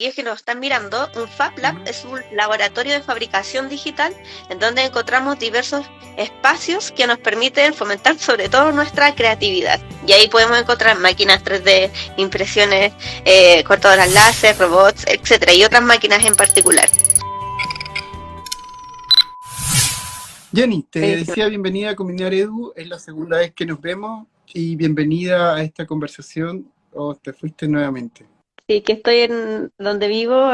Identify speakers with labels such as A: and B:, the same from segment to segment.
A: Aquellos que nos están mirando, un Fab Lab es un laboratorio de fabricación digital en donde encontramos diversos espacios que nos permiten fomentar sobre todo nuestra creatividad. Y ahí podemos encontrar máquinas 3D, impresiones, cortadoras láser, robots, etcétera, y otras máquinas en particular.
B: Jenny, te
A: Buenísimo.
B: decía bienvenida a Comunidad Edu, es la segunda vez que nos vemos y bienvenida a esta conversación o te fuiste nuevamente.
A: Sí, que estoy en donde vivo,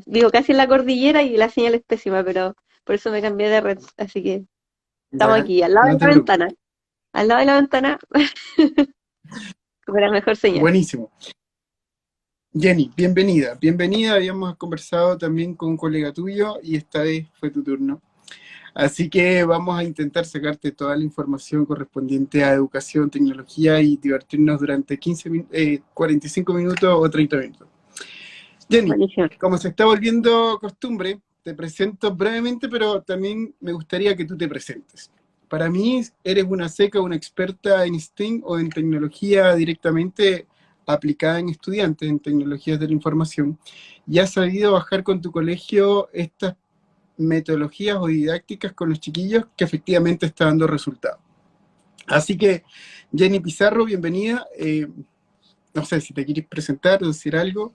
A: vivo casi en la cordillera y la señal es pésima, pero por eso me cambié de red, así que estamos
B: Ya,
A: aquí, al lado de
B: no te
A: la
B: preocupes.
A: ventana. Al lado de la ventana, con la mejor señal.
B: Buenísimo. Jenny, bienvenida. Bienvenida, habíamos conversado también con un colega tuyo y esta vez fue tu turno. Así que vamos a intentar sacarte toda la información correspondiente a educación, tecnología y divertirnos durante 45 minutos o 30 minutos. Jenny,
A: Buenísimo.
B: como se está volviendo costumbre, te presento brevemente, pero también me gustaría que tú te presentes. Para mí, eres una seca, una experta en STEAM o en tecnología directamente aplicada en estudiantes, en tecnologías de la información, y has sabido bajar con tu colegio estas metodologías o didácticas con los chiquillos que efectivamente está dando resultados. Así que, Jenny Pizarro, bienvenida. No sé si te quieres presentar o decir algo.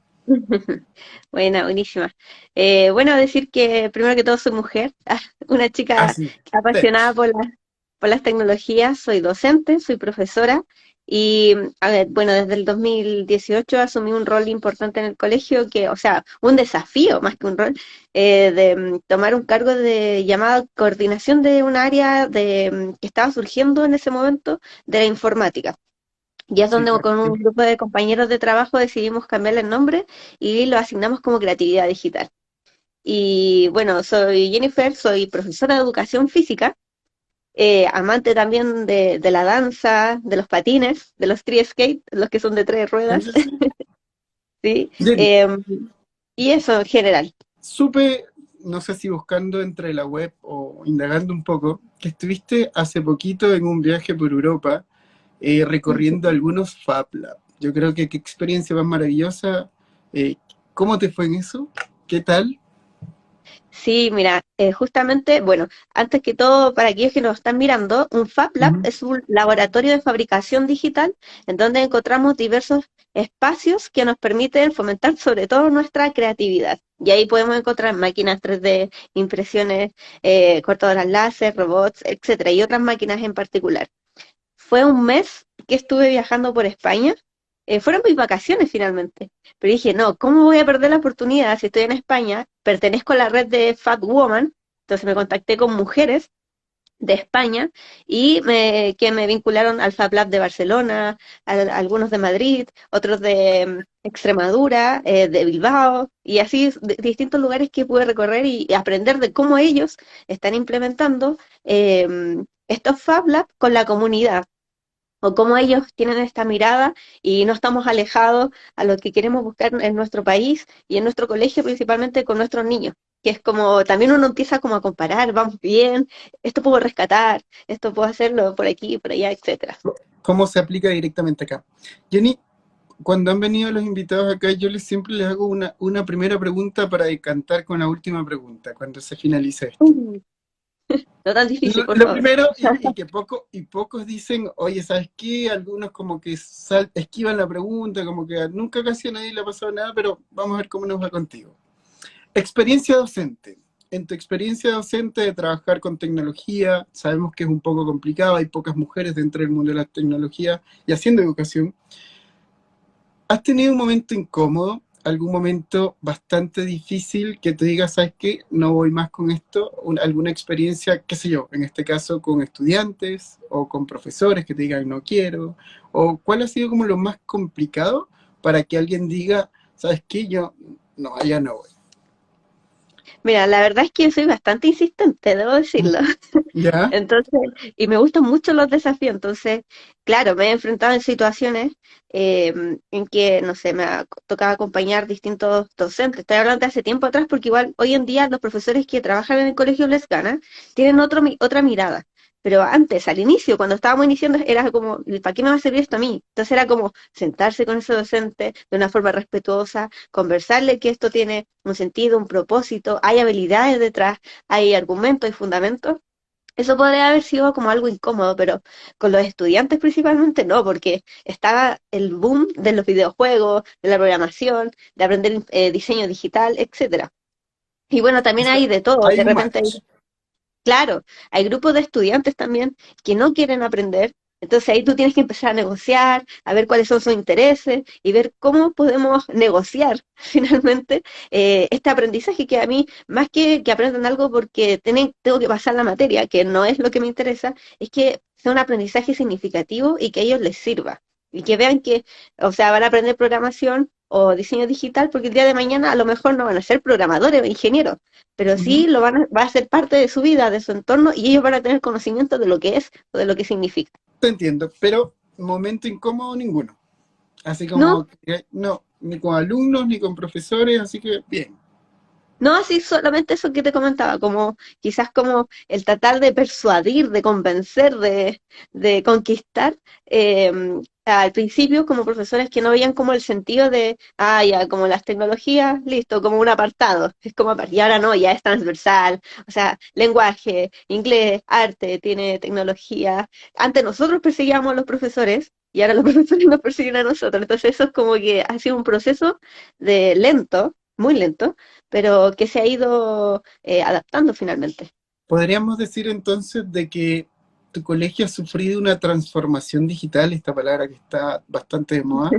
A: Buena, buenísima. Bueno, decir que primero que todo soy mujer, una chica
B: Así,
A: apasionada por las tecnologías, soy docente, soy profesora y a ver, bueno, desde el 2018 asumí un rol importante en el colegio, o sea, un desafío más que un rol, de tomar un cargo de llamada coordinación de un área que estaba surgiendo en ese momento de la informática. Y es
B: sí,
A: donde con un grupo de compañeros de trabajo decidimos cambiarle el nombre y lo asignamos como creatividad digital. Y bueno, soy Jennifer, soy profesora de educación física, amante también de la danza, de los patines, de los tri-skate, los que son de tres ruedas, ¿sí?
B: Jenny,
A: Y eso en general.
B: supe, no sé si buscando entre la web o indagando un poco, que estuviste hace poquito en un viaje por Europa recorriendo
A: Ujú.
B: algunos Fab Lab. Yo creo que qué experiencia más maravillosa. Eh, ¿Cómo te fue en eso? ¿Qué tal?
A: Sí, mira, justamente, bueno, antes que todo, para aquellos que nos están mirando, un Fab Lab
B: Ujú.
A: es un laboratorio de fabricación digital en donde encontramos diversos espacios que nos permiten fomentar sobre todo nuestra creatividad. Y ahí podemos encontrar máquinas 3D, impresiones, cortadoras láser, robots, etcétera, y otras máquinas en particular. Fue un mes que estuve viajando por España. Fueron mis vacaciones finalmente. Pero dije, no, ¿cómo voy a perder la oportunidad si estoy en España? Pertenezco a la red de Fat Woman, entonces me contacté con mujeres de España que me vincularon al Fab Lab de Barcelona, algunos de Madrid, otros de Extremadura, de Bilbao, y así distintos lugares que pude recorrer y aprender de cómo ellos están implementando estos Fab Lab con la comunidad o cómo ellos tienen esta mirada y no estamos alejados a lo que queremos buscar en nuestro país y en nuestro colegio, principalmente con nuestros niños, que es como también uno empieza como a comparar, vamos bien, esto puedo rescatar, esto puedo hacerlo por aquí, por allá, etcétera.
B: ¿Cómo se aplica directamente acá? Jenny, cuando han venido los invitados acá, yo siempre les hago una primera pregunta para decantar con la última pregunta, cuando se finalice esto.
A: Mm. No tan difícil, por
B: Lo
A: favor.
B: primero, y pocos dicen, oye, ¿sabes qué? Algunos como que esquivan la pregunta, como que nunca casi a nadie le ha pasado nada, pero vamos a ver cómo nos va contigo. Experiencia docente. En tu experiencia docente de trabajar con tecnología, sabemos que es un poco complicado, hay pocas mujeres dentro del mundo de la tecnología y haciendo educación. ¿Has tenido un momento incómodo, algún momento bastante difícil que te digas, sabes qué, no voy más con esto? ¿Alguna experiencia, qué sé yo, en este caso con estudiantes o con profesores que te digan no quiero? ¿O cuál ha sido como lo más complicado para que alguien diga, sabes qué, yo no, allá no voy?
A: Mira, la verdad es que soy bastante insistente, debo decirlo.
B: ¿Ya?
A: Entonces, y me gustan mucho los desafíos, entonces, claro, me he enfrentado en situaciones en que, no sé, me ha tocado acompañar distintos docentes. Estoy hablando de hace tiempo atrás porque igual hoy en día los profesores que trabajan en el colegio Les Gana tienen otra mirada. pero antes, al inicio, cuando estábamos iniciando, era como, ¿para qué me va a servir esto a mí? Entonces era como sentarse con ese docente de una forma respetuosa, conversarle que esto tiene un sentido, un propósito, hay habilidades detrás, hay argumentos y fundamentos. Eso podría haber sido como algo incómodo, pero con los estudiantes principalmente no, porque estaba el boom de los videojuegos, de la programación, de aprender diseño digital, etcétera. Y bueno,
B: O
A: también
B: sea,
A: hay de todo,
B: hay
A: de
B: un
A: repente
B: match.
A: claro, hay grupos de estudiantes también que no quieren aprender, entonces ahí tú tienes que empezar a negociar, a ver cuáles son sus intereses y ver cómo podemos negociar finalmente este aprendizaje que a mí, más que aprendan algo porque tengo que pasar la materia, que no es lo que me interesa, es que sea un aprendizaje significativo y que a ellos les sirva. Y que vean que, o sea, van a aprender programación o diseño digital porque el día de mañana a lo mejor no van a ser programadores o ingenieros, pero
B: Ujú.
A: sí va a ser parte de su vida, de su entorno, y ellos van a tener conocimiento de lo que es o de lo que significa.
B: Te entiendo, pero momento incómodo ninguno. Así
A: No,
B: como que no, ni con alumnos ni con profesores, así que bien.
A: no así solamente eso que te comentaba, como quizás como el tratar de persuadir, de convencer, de conquistar, eh, al principio como profesores que no veían como el sentido de, ya, como las tecnologías, listo, como un apartado, es como, y ahora no, ya es transversal, o sea, lenguaje, inglés, arte, tiene tecnología. Antes nosotros perseguíamos a los profesores y ahora los profesores nos persiguen a nosotros, entonces eso es como que ha sido un proceso de lento, muy lento, pero que se ha ido adaptando finalmente.
B: Podríamos decir entonces de que tu colegio ha sufrido una transformación digital, esta palabra que está bastante de moda,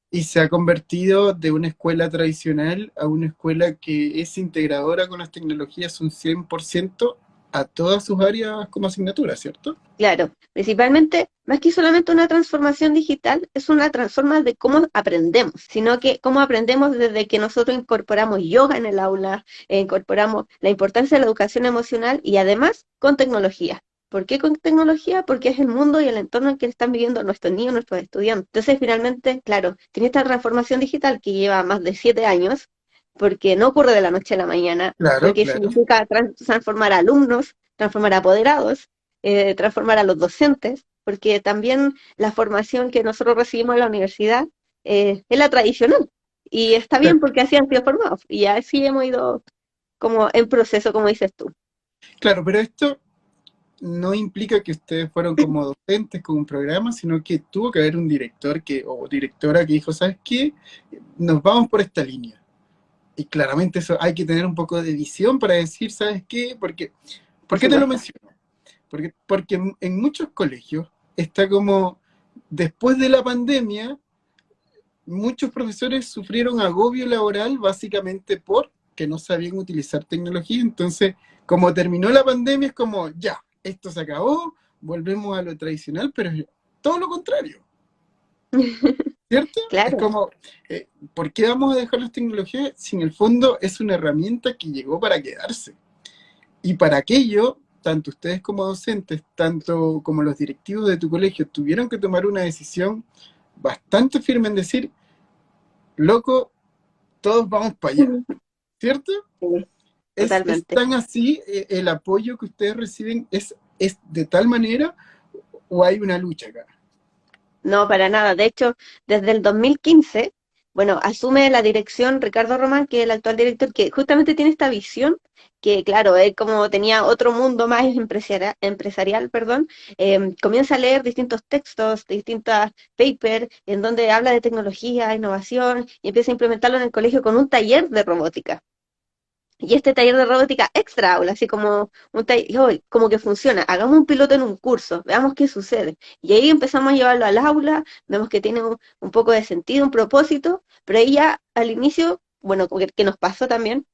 B: y se ha convertido de una escuela tradicional a una escuela que es integradora con las tecnologías un 100% a todas sus áreas como asignatura, ¿cierto?
A: Claro, principalmente, más que solamente una transformación digital, es una transformación de cómo aprendemos, sino que cómo aprendemos desde que nosotros incorporamos yoga en el aula, incorporamos la importancia de la educación emocional y además con tecnología. ¿Por qué con tecnología? Porque es el mundo y el entorno en que están viviendo nuestros niños, nuestros estudiantes. Entonces, finalmente, claro, tiene esta transformación digital que lleva más de 7 años, porque no ocurre de la noche a la mañana,
B: Claro,
A: porque
B: claro.
A: significa transformar a alumnos, transformar a apoderados, transformar a los docentes, porque también la formación que nosotros recibimos en la universidad es la tradicional. Y está bien porque así han sido formados. Y así hemos ido como en proceso, como dices tú.
B: Claro, pero esto no implica que ustedes fueron como docentes con un programa, sino que tuvo que haber un director o directora que dijo, ¿sabes qué? Nos vamos por esta línea. Y claramente eso hay que tener un poco de visión para decir, ¿sabes qué?
A: Por
B: ¿Por qué te lo
A: supuesto.
B: menciono? Porque en muchos colegios está como, después de la pandemia, muchos profesores sufrieron agobio laboral básicamente porque no sabían utilizar tecnología. Entonces, como terminó la pandemia, es como, ya, esto se acabó, volvemos a lo tradicional, pero es todo lo contrario, ¿cierto? Es
A: Claro.
B: como, ¿por qué vamos a dejar las tecnologías si en el fondo es una herramienta que llegó para quedarse? Y para aquello, tanto ustedes como docentes, tanto como los directivos de tu colegio, tuvieron que tomar una decisión bastante firme en decir, loco, todos vamos para allá, ¿cierto?
A: Sí,
B: Es
A: totalmente.
B: tan así el apoyo que ustedes reciben es de tal manera o hay una lucha acá?
A: No, para nada. De hecho, desde el 2015, bueno, asume la dirección Ricardo Román, que es el actual director, que justamente tiene esta visión, que claro, él como tenía otro mundo más empresarial, perdón, comienza a leer distintos textos, distintas papers, en donde habla de tecnología, innovación, y empieza a implementarlo en el colegio con un taller de robótica. Y este taller de robótica extra aula, así como un taller, como que funciona, hagamos un piloto en un curso, veamos qué sucede. Y ahí empezamos a llevarlo al aula, vemos que tiene un poco de sentido, un propósito, pero ahí ya al inicio, bueno, como que nos pasó también,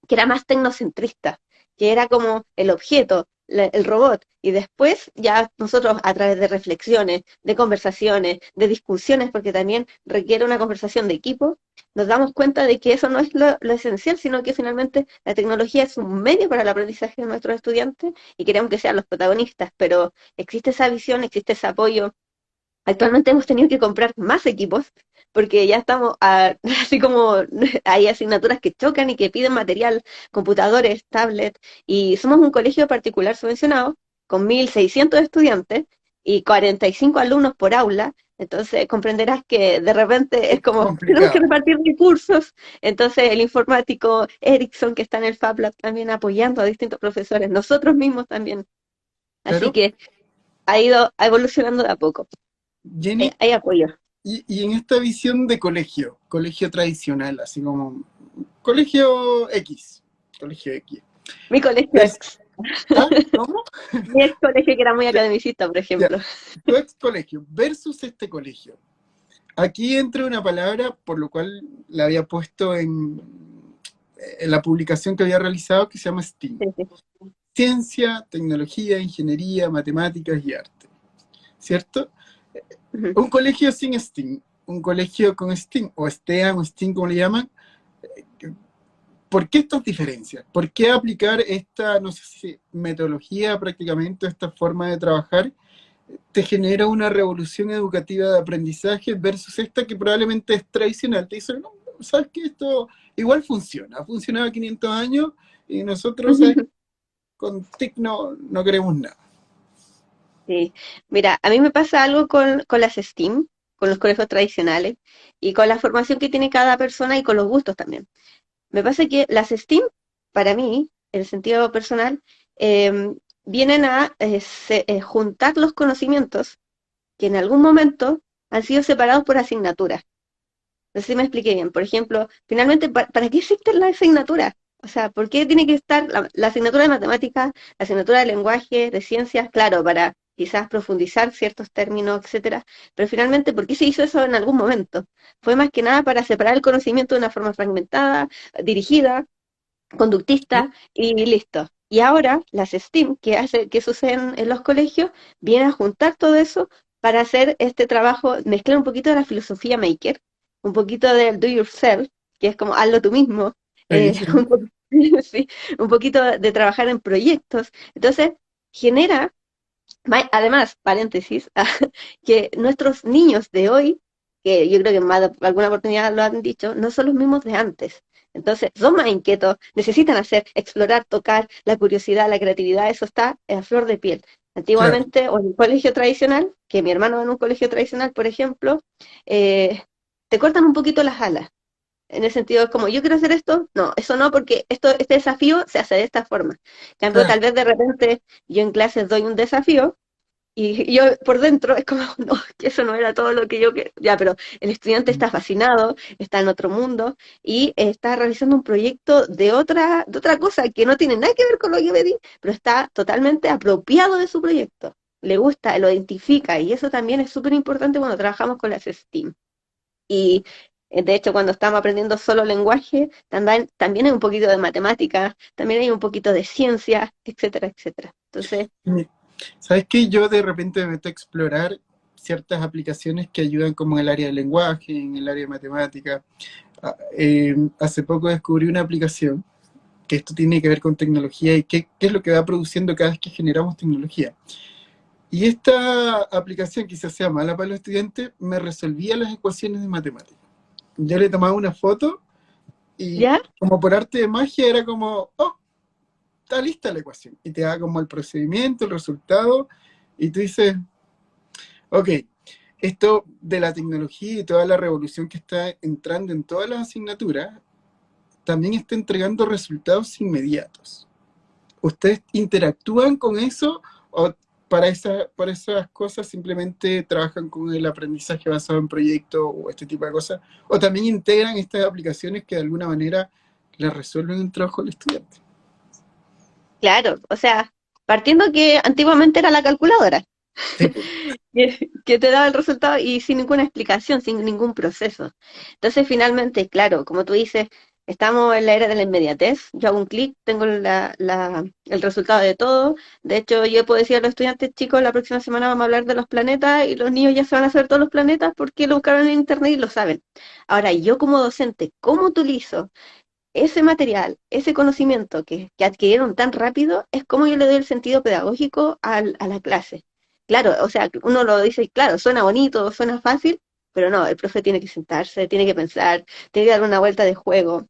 A: que era más tecnocentrista, que era como el objeto, el robot, y después ya nosotros a través de reflexiones, de conversaciones, de discusiones, porque también requiere una conversación de equipo, nos damos cuenta de que eso no es lo esencial, sino que finalmente la tecnología es un medio para el aprendizaje de nuestros estudiantes y queremos que sean los protagonistas, pero existe esa visión, existe ese apoyo. Actualmente hemos tenido que comprar más equipos porque ya estamos así como hay asignaturas que chocan y que piden material, computadores, tablets, y somos un colegio particular subvencionado, con 1.600 estudiantes y 45 alumnos por aula. Entonces comprenderás que de repente es
B: Es
A: como, tenemos que
B: complicado.
A: repartir recursos. Entonces el informático Ericsson, que está en el Fab Lab, también apoyando a distintos profesores, nosotros mismos también. Así
B: Claro.
A: que ha evolucionando de a poco.
B: Jenny,
A: Hay apoyo.
B: y en esta visión de colegio, colegio tradicional, así como colegio X, colegio X.
A: Mi colegio
B: Vers-
A: ex,
B: ¿Ah? ¿Cómo?
A: mi ex colegio que era muy
B: Ya,
A: academicista, por
B: ya.
A: ejemplo.
B: Tu ex colegio versus este colegio. Aquí entra una palabra por lo cual la había puesto en la publicación que había realizado que se llama STEAM.
A: Sí, sí.
B: Ciencia, tecnología, ingeniería, matemáticas y arte. ¿Cierto?
A: Ujú.
B: Un colegio sin STEAM, un colegio con STEAM, o STEAM, o STEAM como le llaman. ¿Por qué estas diferencias? ¿Por qué aplicar esta, no sé si metodología prácticamente, esta forma de trabajar, te genera una revolución educativa de aprendizaje versus esta que probablemente es tradicional? Te dicen, no, ¿sabes qué? Esto igual funciona, ha funcionado 500 años y nosotros, ¿sabes? Con TIC no queremos nada.
A: Sí, mira, a mí me pasa algo con las STEAM, con los colegios tradicionales, y con la formación que tiene cada persona y con los gustos también. Me pasa que las STEAM, para mí, en el sentido personal, eh, vienen a juntar los conocimientos que en algún momento han sido separados por asignaturas. No sé si me expliqué bien. Por ejemplo, finalmente, ¿para qué existen las asignaturas? O sea, ¿por qué tiene que estar la asignatura de matemáticas, la asignatura de lenguaje, de ciencias? Claro, para quizás profundizar ciertos términos, etcétera. Pero finalmente, ¿por qué se hizo eso en algún momento? Fue más que nada para separar el conocimiento de una forma fragmentada, dirigida,
B: ¿Sí?
A: conductista y listo. Y ahora las STEAM que suceden en los colegios vienen a juntar todo eso para hacer este trabajo, mezclar un poquito de la filosofía maker, un poquito del do yourself, que es como hazlo tú mismo,
B: Sí, sí.
A: un, sí, un poquito de trabajar en proyectos. Entonces, genera, además, paréntesis, que nuestros niños de hoy, que yo creo que en más de alguna oportunidad lo han dicho, no son los mismos de antes. Entonces, son más inquietos, necesitan hacer, explorar, tocar, la curiosidad, la creatividad, eso está a flor de piel.
B: Claro.
A: Antiguamente, o en un colegio tradicional, que mi hermano en un colegio tradicional, por ejemplo, eh, te cortan un poquito las alas. En el sentido, es como, yo quiero hacer esto, no, eso no, porque este desafío se hace de esta forma. En cambio,
B: Claro.
A: tal vez de repente yo en clases doy un desafío y yo por dentro es como, no, que eso no era todo lo que yo quería. Ya, pero el estudiante está fascinado, está en otro mundo y está realizando un proyecto de otra cosa que no tiene nada que ver con lo que pedí, pero está totalmente apropiado de su proyecto. Le gusta, lo identifica y eso también es súper importante cuando trabajamos con las STEAM. Y de hecho, cuando estamos aprendiendo solo lenguaje, también hay un poquito de matemática, también hay un poquito de ciencia, etcétera, etcétera. Entonces,
B: ¿Sabes qué? Yo de repente me meto a explorar ciertas aplicaciones que ayudan como en el área de lenguaje, en el área de matemática. Hace poco descubrí una aplicación que esto tiene que ver con tecnología y qué es lo que va produciendo cada vez que generamos tecnología. Y esta aplicación, quizás sea mala para los estudiantes, me resolvía las ecuaciones de matemáticas. Yo le tomaba una foto y
A: ¿ya?
B: como por arte de magia era como, oh, está lista la ecuación. Y te da como el procedimiento, el resultado, y tú dices, ok, esto de la tecnología y toda la revolución que está entrando en todas las asignaturas, también está entregando resultados inmediatos. ¿Ustedes interactúan con eso o para esas cosas simplemente trabajan con el aprendizaje basado en proyectos o este tipo de cosas? ¿O también integran estas aplicaciones que de alguna manera les resuelven el trabajo al estudiante?
A: Claro, o sea, partiendo que antiguamente era la calculadora,
B: Sí, pues.
A: que te daba el resultado y sin ninguna explicación, sin ningún proceso. Entonces, finalmente, claro, como tú dices, estamos en la era de la inmediatez. Yo hago un clic, tengo el resultado de todo. De hecho, yo puedo decir a los estudiantes, chicos, la próxima semana vamos a hablar de los planetas y los niños ya se van a saber todos los planetas porque lo buscaron en internet y lo saben. Ahora, yo como docente, ¿cómo utilizo ese material, ese conocimiento que adquirieron tan rápido, es como yo le doy el sentido pedagógico a la clase? Claro, o sea, uno lo dice, claro, suena bonito, suena fácil, pero no, el profe tiene que sentarse, tiene que pensar, tiene que dar una vuelta de juego.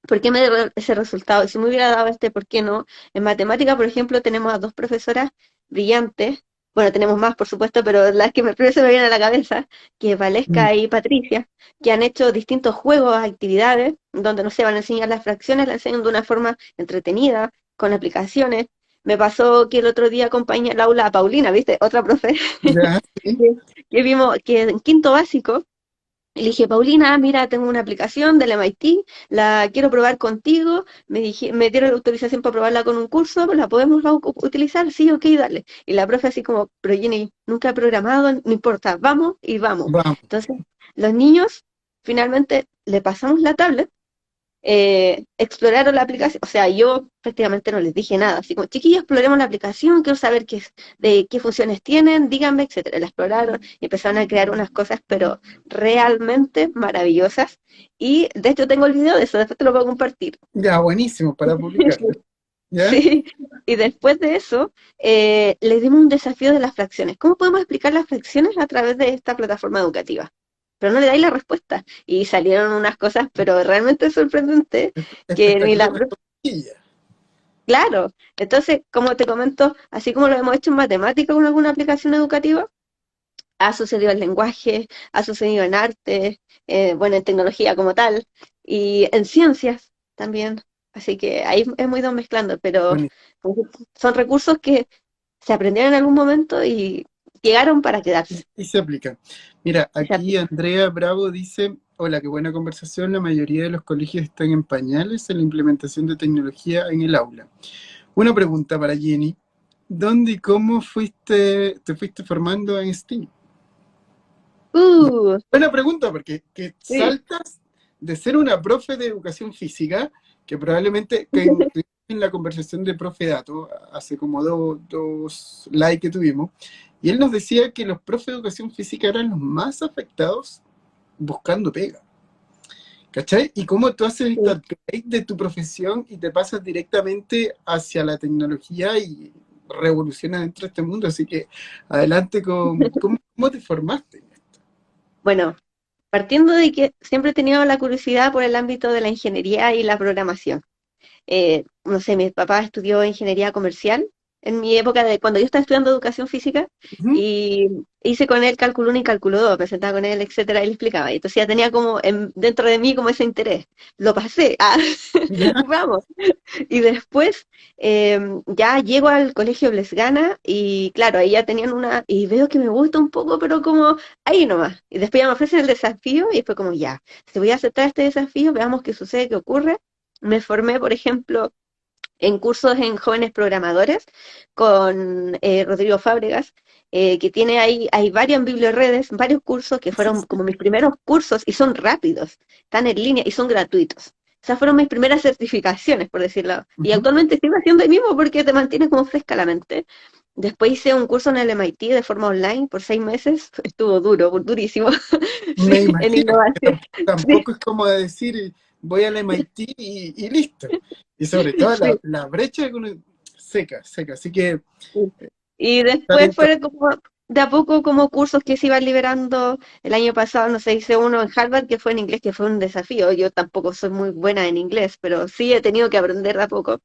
A: ¿Por qué me dio ese resultado? Si me hubiera dado este, ¿por qué no? En matemática, por ejemplo, tenemos a dos profesoras brillantes. Bueno, tenemos más, por supuesto, pero las que primero se me vienen a la cabeza, que es
B: Mm.
A: Valesca y Patricia, que han hecho distintos juegos, actividades, donde no se van a enseñar las fracciones, las enseñan de una forma entretenida, con aplicaciones. Me pasó que el otro día acompañé al aula a Paulina, ¿viste? Otra profe,
B: Ya, sí.
A: que que vimos que en quinto básico y le dije, Paulina, mira, tengo una aplicación del MIT, la quiero probar contigo, me dieron la autorización para probarla con un curso, ¿la podemos utilizar? Sí, ok, dale. Y la profe así como, pero Jenny, nunca he programado, no importa, vamos y vamos.
B: Vamos.
A: Entonces, los niños finalmente le pasamos la tablet, exploraron la aplicación, o sea, yo prácticamente no les dije nada, así como, chiquillos, exploremos la aplicación, quiero saber de qué funciones tienen, díganme, etcétera. La exploraron y empezaron a crear unas cosas, pero realmente maravillosas, y de hecho tengo el video de eso, después te lo puedo compartir.
B: Ya, buenísimo, para publicarlo. ¿Ya?
A: Sí, y después de eso, les dimos un desafío de las fracciones. ¿Cómo podemos explicar las fracciones a través de esta plataforma educativa? Pero no le dais la respuesta. Y salieron unas cosas, pero realmente sorprendentes, que ni la...
B: Espectacular la cosquilla.
A: Claro, entonces, como te comento, así como lo hemos hecho en matemática con alguna aplicación educativa, ha sucedido en lenguaje, ha sucedido en arte, bueno, en tecnología como tal, y en ciencias también. Así que ahí hemos ido mezclando, pero
B: Buenísimo.
A: son recursos que se aprendieron en algún momento y llegaron para quedarse.
B: Y se aplica. Mira,
A: Y se
B: aquí
A: aplican.
B: Andrea Bravo dice, hola, qué buena conversación. La mayoría de los colegios están en pañales en la implementación de tecnología en el aula. Una pregunta para Jenny. ¿Dónde y cómo te fuiste formando en STEAM?
A: Uh,
B: Buena pregunta, porque que
A: sí.
B: saltas de ser una profe de educación física, que probablemente en la conversación de profe Dato, hace como dos likes que tuvimos, y él nos decía que los profes de educación física eran los más afectados buscando pega. ¿Cachai? Y cómo tú haces el
A: Sí.
B: upgrade de tu profesión y te pasas directamente hacia la tecnología y revolucionas dentro de este mundo. Así que adelante con cómo te formaste.
A: Bueno, partiendo de que siempre he tenido la curiosidad por el ámbito de la ingeniería y la programación. No sé, mi papá estudió ingeniería comercial en mi época de cuando yo estaba estudiando educación física,
B: Ujú.
A: y hice con él cálculo 1 y cálculo 2, me sentaba con él, etcétera, y le explicaba. Y entonces ya tenía como dentro de mí como ese interés. Lo pasé,
B: ¿Ya?
A: vamos. Y después ya llego al colegio Blesgana y claro, ahí ya tenían y veo que me gusta un poco, pero como ahí nomás. Y después ya me ofrecen el desafío y fue como ya, si voy a aceptar este desafío, veamos qué sucede, qué ocurre. Me formé, por ejemplo, en cursos en jóvenes programadores con Rodrigo Fábregas, que tiene ahí, hay varias en biblioredes, varios cursos que
B: Sí,
A: fueron
B: sí.
A: como mis primeros cursos y son rápidos, están en línea y son gratuitos. Esas fueron mis primeras certificaciones, por decirlo. Y
B: Ujú.
A: actualmente sigo haciendo el mismo porque te mantiene como fresca la mente. Después hice un curso en el MIT de forma online por 6 meses. Estuvo duro, durísimo. Sí,
B: Me
A: en
B: imagino que
A: innovación.
B: tampoco
A: Sí,
B: es como decir voy al MIT y listo. Y sobre todo
A: sí.
B: la brecha que seca, seca. Así que
A: Sí. Y
B: está
A: después
B: bien todo.
A: fueron como de a poco como cursos que se iban liberando. El año pasado, no sé, hice uno en Harvard que fue en inglés, que fue un desafío. Yo tampoco soy muy buena en inglés, pero sí he tenido que aprender de a poco.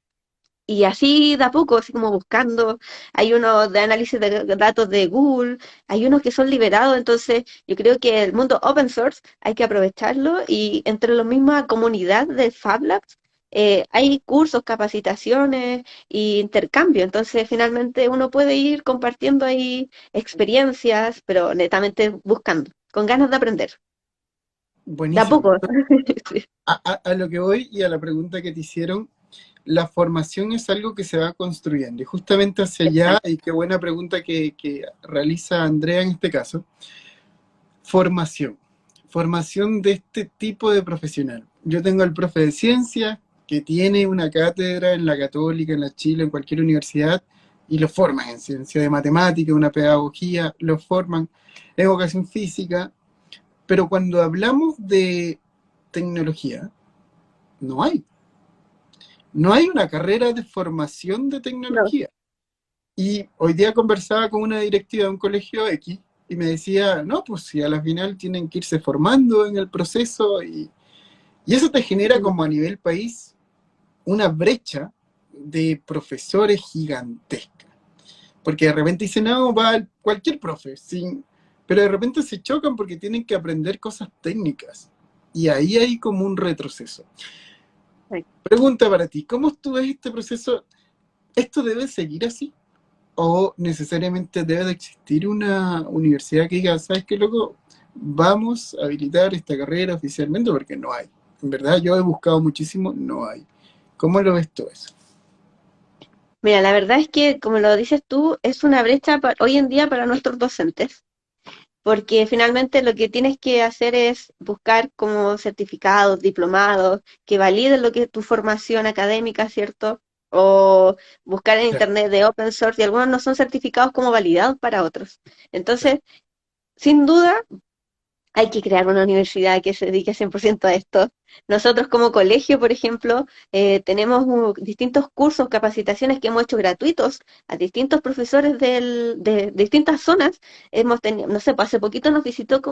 A: Y así de a poco, así como buscando, hay unos de análisis de datos de Google, hay unos que son liberados, entonces yo creo que el mundo open source hay que aprovecharlo, y entre la misma comunidad de Fab Labs hay cursos, capacitaciones e intercambio, entonces finalmente uno puede ir compartiendo ahí experiencias, pero netamente buscando, con ganas de aprender, de a
B: Buenísimo.
A: poco. Sí,
B: A lo que voy y a la pregunta que te hicieron, la formación es algo que se va construyendo. Y justamente hacia allá,
A: exacto.
B: y qué buena pregunta que realiza Andrea en este caso, formación. Formación de este tipo de profesional. Yo tengo al profe de ciencia que tiene una cátedra en la Católica, en la Chile, en cualquier universidad, y lo forman en ciencia de matemática, una pedagogía, lo forman en educación física, pero cuando hablamos de tecnología, no hay. No hay una carrera de formación de
A: No.
B: tecnología. Y hoy día conversaba con una directiva de un colegio X y me decía, no, pues si a la final tienen que irse formando en el proceso y eso te genera como a nivel país una brecha de profesores gigantesca. porque de repente dicen, no, cualquier profe, sí, pero de repente se chocan porque tienen que aprender cosas técnicas. Y ahí hay como un retroceso.
A: Sí.
B: Pregunta para ti, ¿cómo tú ves este proceso? ¿Esto debe seguir así? ¿O necesariamente debe de existir una universidad que diga, ¿sabes qué, loco? Vamos a habilitar esta carrera oficialmente porque no hay. En verdad, yo he buscado muchísimo, no hay. ¿Cómo lo ves tú eso?
A: Mira, la verdad es que, como lo dices tú, es una brecha hoy en día para nuestros docentes, porque finalmente lo que tienes que hacer es buscar como certificados, diplomados, que validen lo que es tu formación académica, ¿cierto? O buscar en
B: Claro,
A: internet de open source, y algunos no son certificados como validados para otros.
B: claro.
A: Entonces, sin duda, hay que crear una universidad que se dedique 100% a esto. Nosotros como colegio, por ejemplo, tenemos distintos cursos, capacitaciones que hemos hecho gratuitos a distintos profesores de distintas zonas. Hemos tenido, no sé, pues hace poquito nos visitó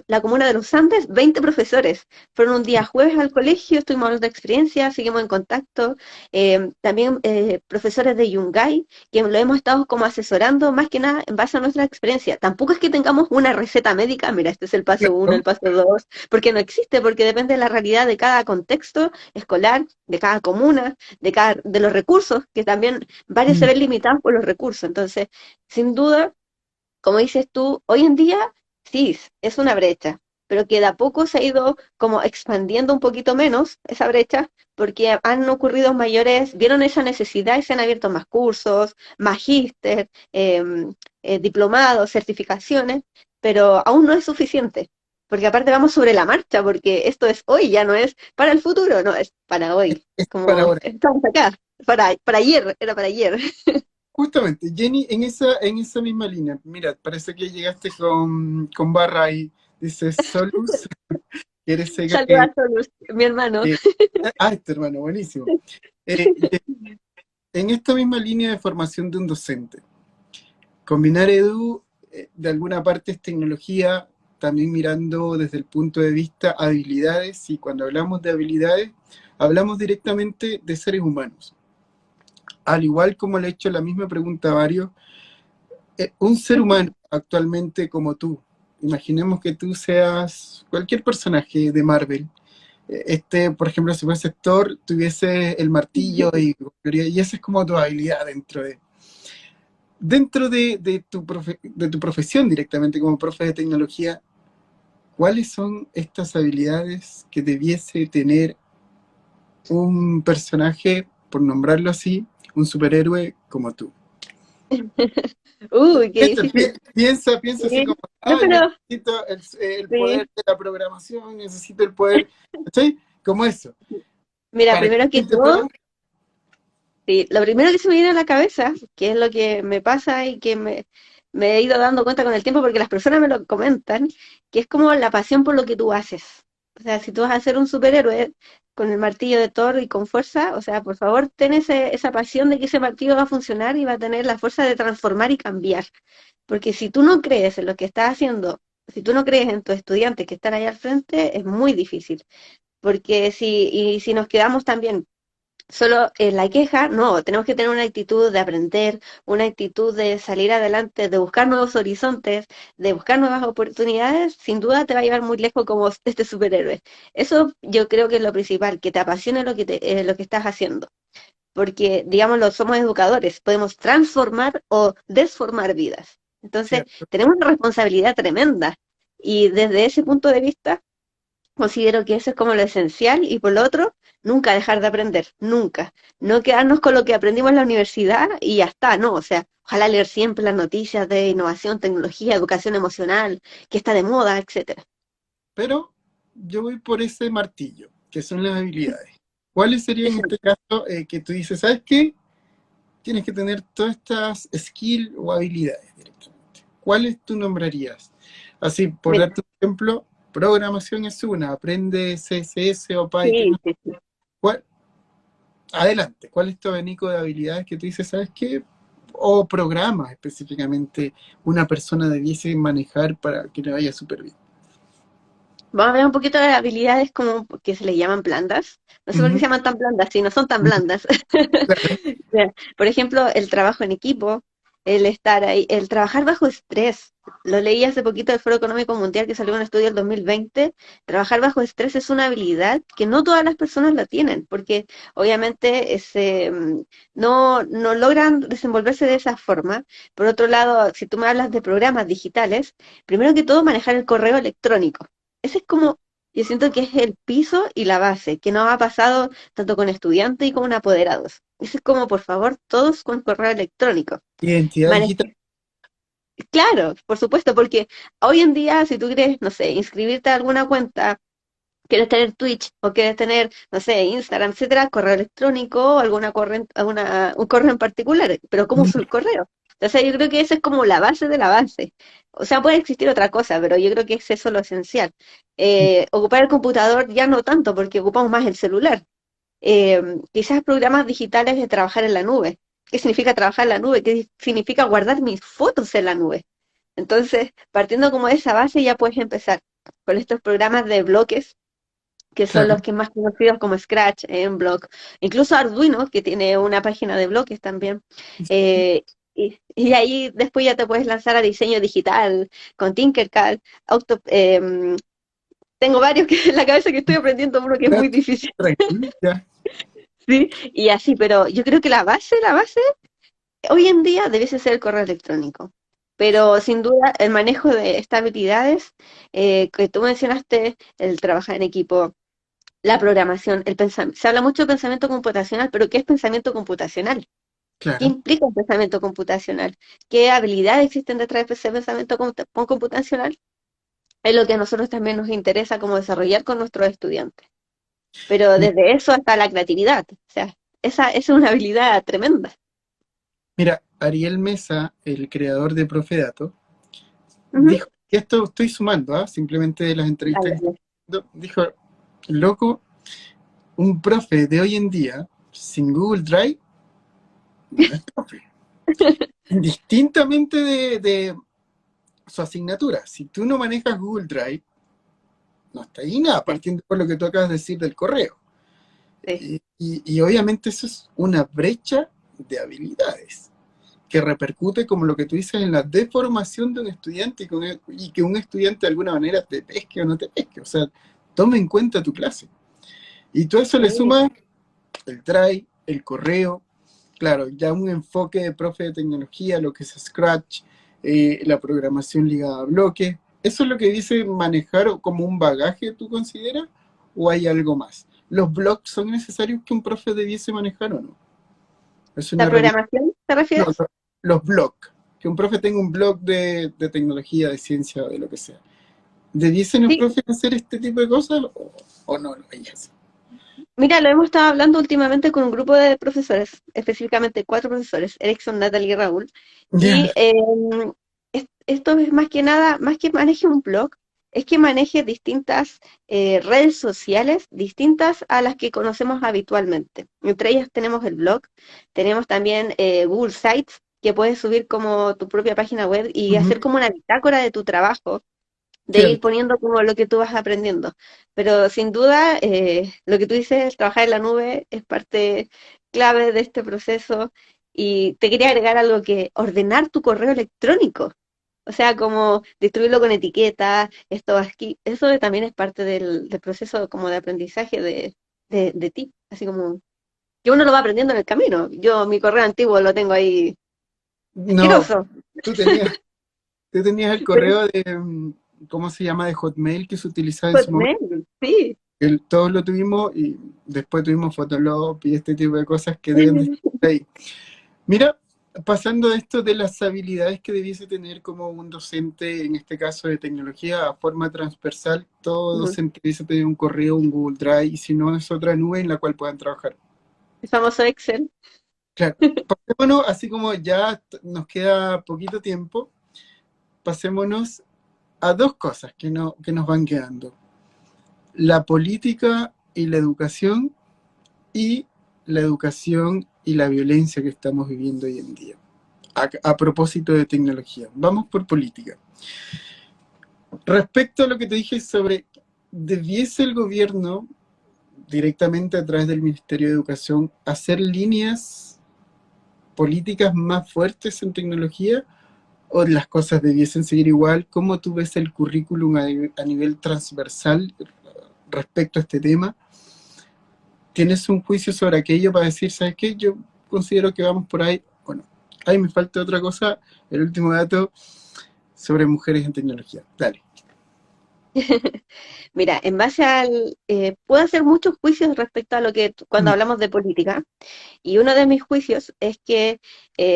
A: la comuna de los Andes 20 profesores. Fueron un día jueves al colegio, estuvimos hablando de experiencia, seguimos en contacto. También profesores de Yungay, que lo hemos estado como asesorando más que nada en base a nuestra experiencia. Tampoco es que tengamos una receta médica, mira, este es el paso uno,
B: Claro.
A: el paso dos, porque no existe, porque depende de la realidad de cada contexto escolar, de cada comuna, de los recursos, que también varios se
B: Mm.
A: ven limitados por los recursos. Entonces, sin duda, como dices tú, hoy en día sí, es una brecha, pero que de a poco se ha ido como expandiendo un poquito menos esa brecha, porque han ocurrido mayores, vieron esa necesidad y se han abierto más cursos, magíster, diplomados, certificaciones, pero aún no es suficiente, porque aparte vamos sobre la marcha, porque esto es hoy, ya no es para el futuro, no, es para hoy,
B: Es para
A: como
B: ahora.
A: estamos acá, para ayer, era para ayer.
B: Justamente, Jenny, en esa misma línea, mira, parece que llegaste con barra ahí. Dice Solus, que eres seca
A: Saludos a todos, mi hermano.
B: que- este hermano, buenísimo. En esta misma línea de formación de un docente, combinar edu, de alguna parte es tecnología, también mirando desde el punto de vista habilidades, y cuando hablamos de habilidades, hablamos directamente de seres humanos. Al igual como le he hecho la misma pregunta a varios, un ser humano actualmente como tú, imaginemos que tú seas cualquier personaje de Marvel, por ejemplo, si fuese Thor, tuviese el martillo y esa es como tu habilidad dentro de tu profesión directamente como profe de tecnología. ¿Cuáles son estas habilidades que debiese tener un personaje, por nombrarlo así, un superhéroe como tú?
A: Uy, qué difícil.
B: Piensa así
A: Sí.
B: como,
A: No,
B: ay,
A: pero
B: necesito el poder
A: sí,
B: de la programación, necesito el poder, ¿cachai? Como eso.
A: mira,
B: Para que
A: primero
B: la
A: que
B: gente pueda.
A: todo, sí, lo primero que se me viene a la cabeza, que es lo que me pasa y que me he ido dando cuenta con el tiempo, porque las personas me lo comentan, que es como la pasión por lo que tú haces. O sea, si tú vas a ser un superhéroe con el martillo de Thor y con fuerza, o sea, por favor, ten esa pasión de que ese martillo va a funcionar y va a tener la fuerza de transformar y cambiar. Porque si tú no crees en lo que estás haciendo, si tú no crees en tus estudiantes que están ahí al frente, es muy difícil. Porque si nos quedamos también solo en la queja, no, tenemos que tener una actitud de aprender, una actitud de salir adelante, de buscar nuevos horizontes, de buscar nuevas oportunidades, sin duda te va a llevar muy lejos como este superhéroe. Eso yo creo que es lo principal, que te apasione lo que estás haciendo. Porque, digámoslo, somos educadores, podemos transformar o desformar vidas. Entonces,
B: ¿Cierto?
A: tenemos una responsabilidad tremenda. Y desde ese punto de vista, considero que eso es como lo esencial y por lo otro, nunca dejar de aprender, nunca. No quedarnos con lo que aprendimos en la universidad y ya está, no, o sea, ojalá leer siempre las noticias de innovación, tecnología, educación emocional, que está de moda, etcétera.
B: Pero yo voy por ese martillo, que son las habilidades. ¿Cuáles serían en este caso que tú dices, ¿sabes qué? Tienes que tener todas estas skills o habilidades directamente. ¿Cuáles tú nombrarías? Así, por
A: Mira,
B: darte un ejemplo, programación es una, aprende CSS o Python.
A: sí, sí, sí.
B: ¿Cuál? Adelante, ¿cuál es tu abanico de habilidades que tú dices, ¿sabes qué? O programas específicamente una persona debiese manejar para que le vaya súper bien.
A: Vamos a ver un poquito de habilidades como que se le llaman blandas. No sé por qué
B: Ujú,
A: se llaman tan blandas, si no son tan
B: ujú,
A: blandas.
B: claro.
A: Por ejemplo, el trabajo en equipo, el estar ahí, el trabajar bajo estrés. Lo leí hace poquito del Foro Económico Mundial que salió en un estudio del 2020. Trabajar bajo estrés es una habilidad que no todas las personas la tienen, porque obviamente no logran desenvolverse de esa forma. Por otro lado, si tú me hablas de programas digitales, primero que todo manejar el correo electrónico. Ese es como, yo siento que es el piso y la base, que nos ha pasado tanto con estudiantes y con apoderados. Ese es como, por favor, todos con correo electrónico.
B: Identidad digital.
A: Claro, por supuesto, porque hoy en día, si tú quieres, no sé, inscribirte a alguna cuenta, quieres tener Twitch o quieres tener, no sé, Instagram, etcétera, correo electrónico o un correo en particular, pero ¿cómo uso el correo? Entonces yo creo que esa es como la base de la base. O sea, puede existir otra cosa, pero yo creo que es eso lo esencial. Ocupar el computador ya no tanto, porque ocupamos más el celular. Quizás programas digitales de trabajar en la nube. ¿Qué significa trabajar en la nube? ¿Qué significa guardar mis fotos en la nube? Entonces, partiendo como de esa base, ya puedes empezar con estos programas de bloques, que son
B: Claro.
A: los que más conocidos como Scratch, Block, incluso Arduino, que tiene una página de bloques también. Y ahí después ya te puedes lanzar a diseño digital con Tinkercad. Tengo varios que en la cabeza que estoy aprendiendo uno que es
B: Ya,
A: muy difícil.
B: tranquilo, ya.
A: Sí, y así, pero yo creo que la base, hoy en día debiese ser el correo electrónico. Pero sin duda, el manejo de estas habilidades que tú mencionaste, el trabajar en equipo, la programación, el pensamiento. Se habla mucho de pensamiento computacional, pero ¿qué es pensamiento computacional? ¿Qué
B: Claro.
A: implica un pensamiento computacional? ¿Qué habilidades existen detrás de ese pensamiento computacional? Es lo que a nosotros también nos interesa como desarrollar con nuestros estudiantes. Pero
B: Mi-
A: desde eso hasta la creatividad. O sea, esa es una habilidad tremenda.
B: Mira, Ariel Mesa, el creador de Profedato,
A: Ujú.
B: dijo, y esto estoy sumando, simplemente de las entrevistas
A: Dale,
B: que estoy
A: dale.
B: haciendo, dijo, loco, un profe de hoy en día, sin Google Drive, no es profe. Distintamente de su asignatura. Si tú no manejas Google Drive, no está ahí nada,
A: Sí,
B: partiendo por lo que tú acabas de decir del correo.
A: sí.
B: Y obviamente eso es una brecha de habilidades que repercute, como lo que tú dices, en la deformación de un estudiante y que un estudiante de alguna manera te pesque o no te pesque. O sea, tome en cuenta tu clase. Y todo eso le
A: Sí.
B: suma el Drive, el correo, claro, ya un enfoque de profe de tecnología, lo que es Scratch, la programación ligada a bloques. ¿Eso es lo que dice manejar como un bagaje, tú consideras? ¿O hay algo más? ¿Los blogs son necesarios que un profe debiese manejar o no? Es una
A: ¿La
B: herramienta.
A: programación te
B: No,
A: refieres?
B: los blogs. Que un profe tenga un blog de tecnología, de ciencia, de lo que sea. ¿Debiesen los
A: Sí.
B: profes hacer este tipo de cosas o no lo harías?
A: Mira, lo hemos estado hablando últimamente con un grupo de profesores, específicamente cuatro profesores, Erickson, Natalie y Raúl,
B: Ya,
A: y esto es más que nada, más que maneje un blog, es que maneje distintas redes sociales distintas a las que conocemos habitualmente. Entre ellas tenemos el blog, tenemos también Google Sites, que puedes subir como tu propia página web y hacer
B: ujú,
A: como una bitácora de tu trabajo de ir
B: cierto.
A: poniendo como lo que tú vas aprendiendo. Pero sin duda, lo que tú dices, trabajar en la nube es parte clave de este proceso. Y te quería agregar algo que ordenar tu correo electrónico. O sea, como distribuirlo con etiquetas, esto aquí, eso también es parte del proceso como de aprendizaje de ti. Así como que uno lo va aprendiendo en el camino. Yo mi correo antiguo lo tengo ahí
B: No,
A: asqueroso.
B: tú tenías, tú tenías el
A: Pero
B: correo de, ¿cómo se llama? De Hotmail que se utilizaba en su momento.
A: Hotmail, sí.
B: Todos lo tuvimos y después tuvimos Fotolog y este tipo de cosas que deben de estar ahí. Mira, pasando a esto de las habilidades que debiese tener como un docente, en este caso de tecnología, a forma transversal, todo
A: Ujú.
B: docente debiese tener un correo, un Google Drive, y si no es otra nube en la cual puedan trabajar.
A: El famoso Excel.
B: Claro, pasémonos, así como ya nos queda poquito tiempo, pasémonos a dos cosas que nos van quedando. La política y la educación, y la educación y la violencia que estamos viviendo hoy en día. A propósito de tecnología. Vamos por política. Respecto a lo que te dije sobre, ¿debiese el gobierno directamente a través del Ministerio de Educación hacer líneas políticas más fuertes en tecnología o las cosas debiesen seguir igual? ¿Cómo tú ves el currículum a nivel transversal respecto a este tema? ¿Tienes un juicio sobre aquello para decir, sabes qué? Yo considero que vamos por ahí. Bueno, ahí me falta otra cosa, el último dato sobre mujeres en tecnología. Dale.
A: Mira, en base al... puedo hacer muchos juicios respecto a lo que cuando
B: Mm,
A: hablamos de política, y uno de mis juicios es que,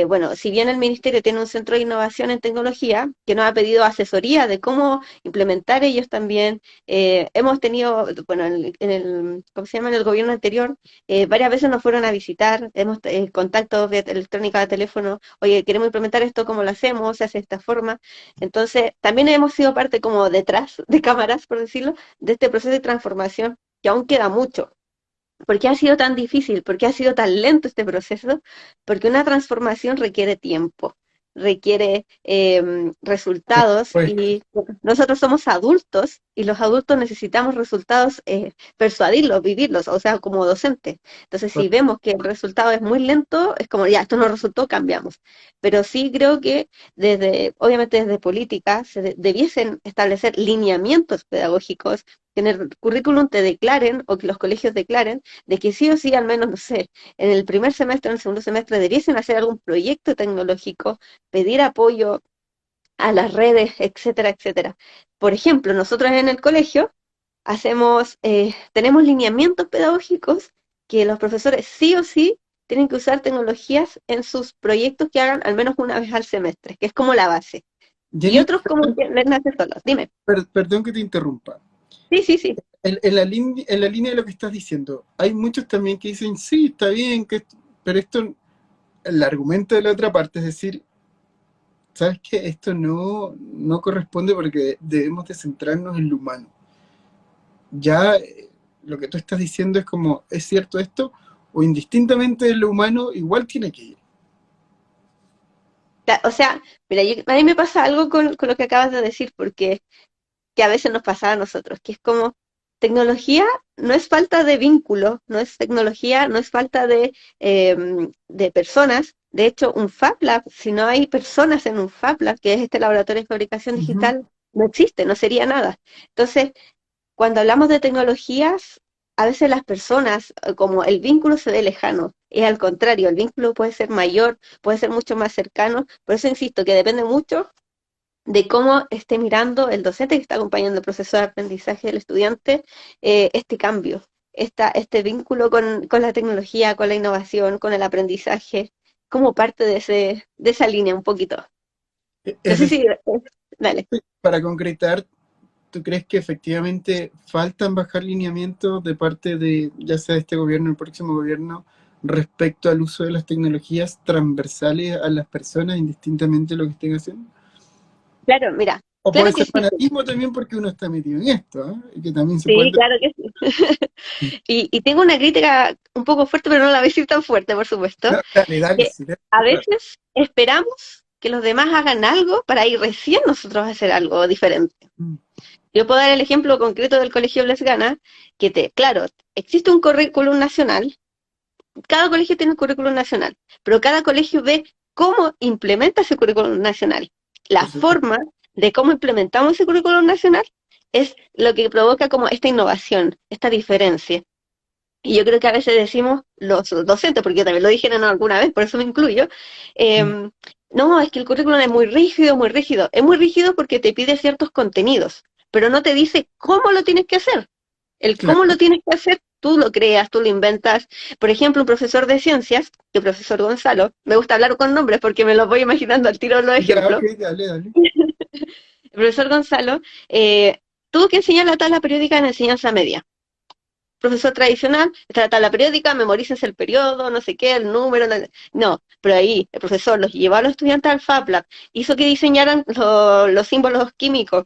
A: bueno, si bien el ministerio tiene un centro de innovación en tecnología, que nos ha pedido asesoría de cómo implementar ellos también, hemos tenido, bueno, ¿cómo se llama? En el gobierno anterior, varias veces nos fueron a visitar, hemos contactos vía electrónica, de teléfono, oye, queremos implementar esto, ¿cómo lo hacemos? Se hace de esta forma. Entonces, también hemos sido parte como detrás de cámaras, por decirlo, de este proceso de transformación, que aún queda mucho. ¿Por qué ha sido tan difícil? ¿Por qué ha sido tan lento este proceso? Porque una transformación requiere tiempo, requiere resultados,
B: Pues,
A: y nosotros somos adultos y los adultos necesitamos resultados, persuadirlos, vivirlos, o sea, como docentes. Entonces, si vemos que el resultado es muy lento, es como, ya, esto no resultó, cambiamos. Pero sí creo que obviamente desde política, debiesen establecer lineamientos pedagógicos, que en el currículum te declaren, o que los colegios declaren, de que sí o sí, al menos, no sé, en el primer semestre, en el segundo semestre, debiesen hacer algún proyecto tecnológico, pedir apoyo a las redes, etcétera, etcétera. Por ejemplo, nosotros en el colegio tenemos lineamientos pedagógicos que los profesores sí o sí tienen que usar tecnologías en sus proyectos que hagan al menos una vez al semestre, que es como la base. Y
B: Jenny,
A: otros como que les nace solos. Dime.
B: perdón que te interrumpa.
A: Sí, sí, sí.
B: En la línea de lo que estás diciendo, hay muchos también que dicen, sí, está bien, pero esto, el argumento de la otra parte es decir, ¿sabes qué? Esto no corresponde porque debemos de centrarnos en lo humano. Ya lo que tú estás diciendo es como, ¿es cierto esto? O indistintamente de lo humano, igual tiene que ir.
A: O sea, mira, a mí me pasa algo con lo que acabas de decir, porque que a veces nos pasa a nosotros, que es como tecnología no es falta de vínculo, no es tecnología, no es falta de personas. De hecho, un Fab Lab, si no hay personas en un Fab Lab, que es este laboratorio de fabricación
B: Ujú.
A: digital, no existe, no sería nada. Entonces, cuando hablamos de tecnologías, a veces las personas, como el vínculo se ve lejano, es al contrario, el vínculo puede ser mayor, puede ser mucho más cercano, por eso insisto que depende mucho de cómo esté mirando el docente que está acompañando el proceso de aprendizaje del estudiante, este cambio, este vínculo con la tecnología, con la innovación, con el aprendizaje, como parte de esa línea un poquito. No
B: Es
A: sé
B: decir,
A: si... dale.
B: para concretar, ¿tú crees que efectivamente faltan bajar lineamientos de parte de, ya sea de este gobierno o el próximo gobierno, respecto al uso de las tecnologías transversales a las personas, indistintamente de lo que estén haciendo?
A: Claro, mira,
B: O puede
A: claro que
B: ser
A: sí.
B: fanatismo también porque uno está metido en esto, ¿eh? Y que también se
A: Sí,
B: puede...
A: claro que sí. Y tengo una crítica un poco fuerte, pero no la voy a decir tan fuerte, por supuesto,
B: No, dale, dale,
A: que
B: sí,
A: a veces esperamos que los demás hagan algo para ir recién nosotros a hacer algo diferente.
B: Mm,
A: Yo puedo dar el ejemplo concreto del Colegio Blesgana, claro, existe un currículum nacional, cada colegio tiene un currículum nacional, pero cada colegio ve cómo implementa ese currículum nacional. La
B: por supuesto.
A: forma de cómo implementamos ese currículum nacional es lo que provoca como esta innovación, esta diferencia. Y yo creo que a veces decimos los docentes, porque yo también lo dijeron alguna vez, por eso me incluyo,
B: Mm,
A: no, es que el currículum es muy rígido, muy rígido. Es muy rígido porque te pide ciertos contenidos, pero no te dice cómo lo tienes que hacer. El cómo
B: claro,
A: lo tienes que hacer, tú lo creas, tú lo inventas. Por ejemplo, un profesor de ciencias, el profesor Gonzalo, me gusta hablar con nombres porque me los voy imaginando al tiro los
B: ya, ok,
A: ejemplos.
B: dale, dale.
A: El profesor Gonzalo tuvo que enseñar la tabla periódica en enseñanza media. Profesor tradicional, está la tabla periódica, memorícense el periodo, no sé qué, el número, no, pero ahí el profesor los llevó a los estudiantes al Fab Lab, hizo que diseñaran los símbolos químicos,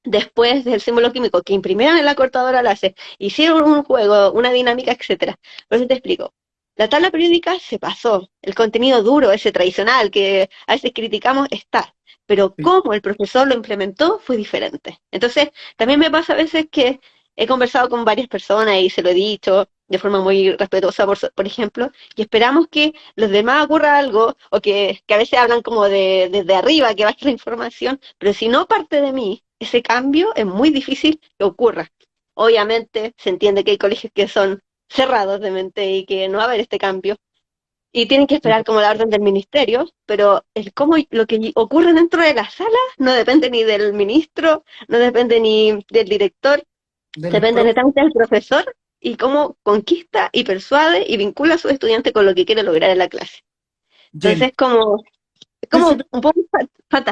A: después del símbolo químico, que imprimieran en la cortadora láser, hicieron un juego, una dinámica, etcétera. Por eso te explico. La tabla periódica se pasó, el contenido duro, ese tradicional que a veces criticamos, está, pero
B: Sí.
A: cómo el profesor lo implementó fue diferente. Entonces, también me pasa a veces que he conversado con varias personas y se lo he dicho, de forma muy respetuosa, por ejemplo, y esperamos que los demás ocurra algo, o que a veces hablan como desde arriba, que baje la información, pero si no parte de mí, ese cambio es muy difícil que ocurra. Obviamente se entiende que hay colegios que son cerrados de mente y que no va a haber este cambio, y tienen que esperar como la orden del ministerio, pero el cómo lo que ocurre dentro de la sala no depende ni del ministro, no depende ni del director,
B: de los
A: depende
B: profes.
A: netamente del profesor y cómo conquista y persuade y vincula a sus estudiantes con lo que quiere lograr en la clase.
B: Jenny,
A: Entonces es
B: sí, sí,
A: como un poco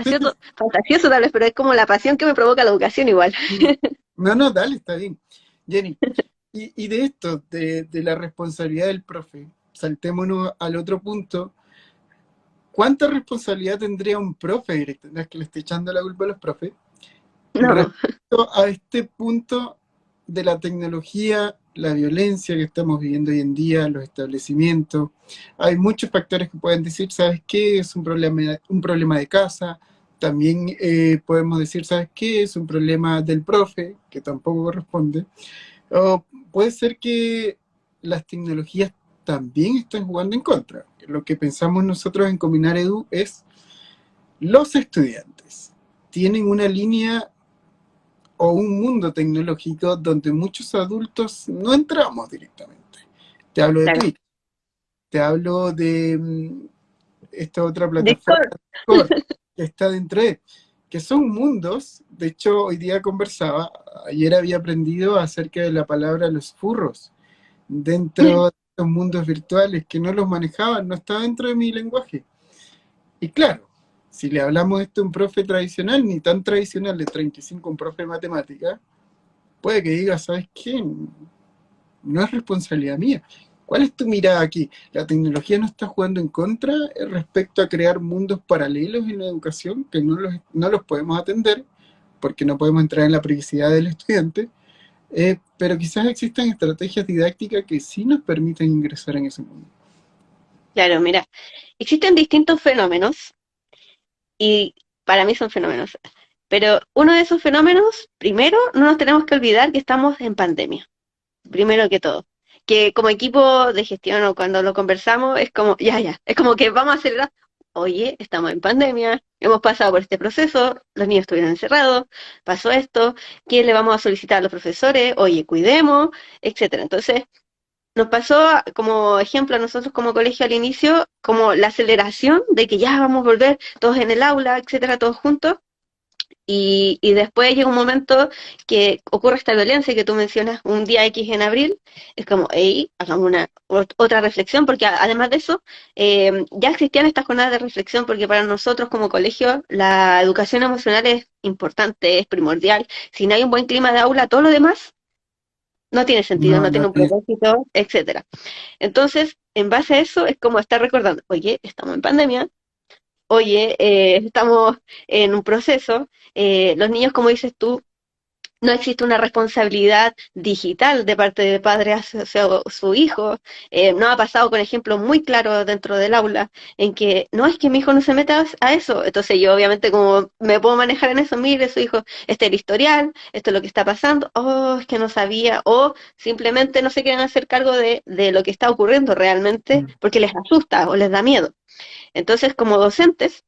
B: sí, sí,
A: fantasioso tal vez, pero es como la pasión que me provoca la educación igual.
B: sí. No, no, dale, está bien. Jenny, y de esto, de la responsabilidad del profe, saltémonos al otro punto. ¿Cuánta responsabilidad tendría un profe directo? No es que le esté echando la culpa a los profes.
A: No,
B: Respecto a este punto de la tecnología, la violencia que estamos viviendo hoy en día, los establecimientos, hay muchos factores que pueden decir, ¿sabes qué? Es un problema de casa. También podemos decir, ¿sabes qué? Es un problema del profe, que tampoco corresponde. O puede ser que las tecnologías también están jugando en contra. Lo que pensamos nosotros en Combinar Edu es los estudiantes tienen una línea o un mundo tecnológico donde muchos adultos no entramos directamente. Te hablo de
A: claro.
B: Twitch, te hablo de esta otra plataforma
A: Discord,
B: Discord, que está dentro de, que son mundos. De hecho, hoy día conversaba, ayer había aprendido acerca de la palabra los furros dentro de los mundos virtuales, que no los manejaba, no estaba dentro de mi lenguaje. Y claro, si le hablamos esto a un profe tradicional, ni tan tradicional de 35, un profe de matemática, puede que diga, ¿sabes qué? No es responsabilidad mía. ¿Cuál es tu mirada aquí? ¿La tecnología no está jugando en contra respecto a crear mundos paralelos en la educación que no los podemos atender porque no podemos entrar en la privacidad del estudiante? Pero quizás existan estrategias didácticas que sí nos permiten ingresar en ese mundo.
A: claro, mira, existen distintos fenómenos y para mí son fenómenos. Pero uno de esos fenómenos, primero, no nos tenemos que olvidar que estamos en pandemia, primero que todo. Que como equipo de gestión o cuando lo conversamos, es como, ya, es como que vamos a acelerar. Oye, estamos en pandemia, hemos pasado por este proceso, los niños estuvieron encerrados, pasó esto, ¿qué le vamos a solicitar a los profesores? Oye, cuidemos, etcétera. Entonces, nos pasó como ejemplo a nosotros como colegio al inicio, como la aceleración de que ya vamos a volver todos en el aula, etcétera, todos juntos, y después llega un momento que ocurre esta violencia que tú mencionas un día X en abril, es como, hey, hagamos otra reflexión, porque además de eso, ya existían estas jornadas de reflexión, porque para nosotros como colegio la educación emocional es importante, es primordial. Si no hay un buen clima de aula, todo lo demás no tiene sentido,
B: No,
A: no
B: no
A: tiene un
B: tiene.
A: propósito, etcétera. Entonces, en base a eso, es como estar recordando, oye, estamos en pandemia, oye, estamos en un proceso, los niños, como dices tú, no existe una responsabilidad digital de parte del padre hacia su hijo. No ha pasado con ejemplos muy claros dentro del aula en que no es que mi hijo no se meta a eso. Entonces yo obviamente como me puedo manejar en eso, mire su hijo, este es el historial, esto es lo que está pasando, oh, es que no sabía, o simplemente no se quieren hacer cargo de lo que está ocurriendo realmente porque les asusta o les da miedo. Entonces como docentes,